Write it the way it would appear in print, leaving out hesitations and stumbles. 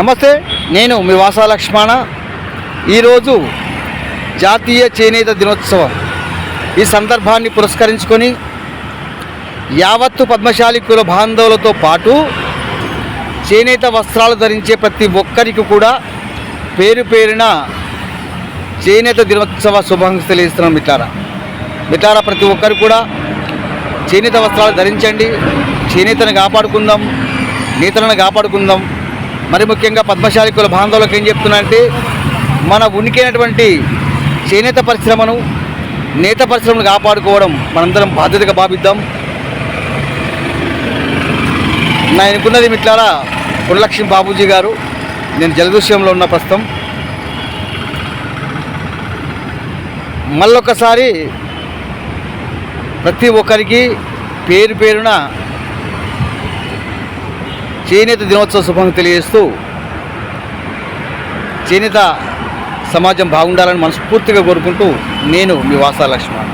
నమస్తే, నేను మీ వాసా లక్ష్మణ. ఈరోజు జాతీయ చేనేత దినోత్సవం. ఈ సందర్భాన్ని పురస్కరించుకొని యావత్తు పద్మశాలి కుల బాంధవులతో పాటు చేనేత వస్త్రాలు ధరించే ప్రతి ఒక్కరికి కూడా పేరు పేరున చేనేత దినోత్సవ శుభాకాంక్షలు తెలియజేస్తున్నాం. మిత్రారా ప్రతి ఒక్కరు కూడా చేనేత వస్త్రాలు ధరించండి. చేనేతను కాపాడుకుందాం, నేతలను కాపాడుకుందాం. మరి ముఖ్యంగా పద్మశాలి కుల బాంధవులకు ఏం చెప్తున్నానంటే, మన ఉనికైనటువంటి చేనేత పరిశ్రమను, నేత పరిశ్రమను కాపాడుకోవడం మనందరం బాధ్యతగా భావిద్దాం. నా ఎన్నుకున్నది మిత్రారా పుణ్యలక్ష్మి బాబూజీ గారు. నేను జలదృశ్యంలో ఉన్న ప్రస్తుతం. మళ్ళొకసారి ప్రతి ఒక్కరికి పేరు పేరున చేనేత దినోత్సవ శుభాకాంక్షలు తెలియజేస్తూ చేనేత సమాజం బాగుండాలని మనస్ఫూర్తిగా కోరుకుంటూ నేను మీ వాసా లక్ష్మణ.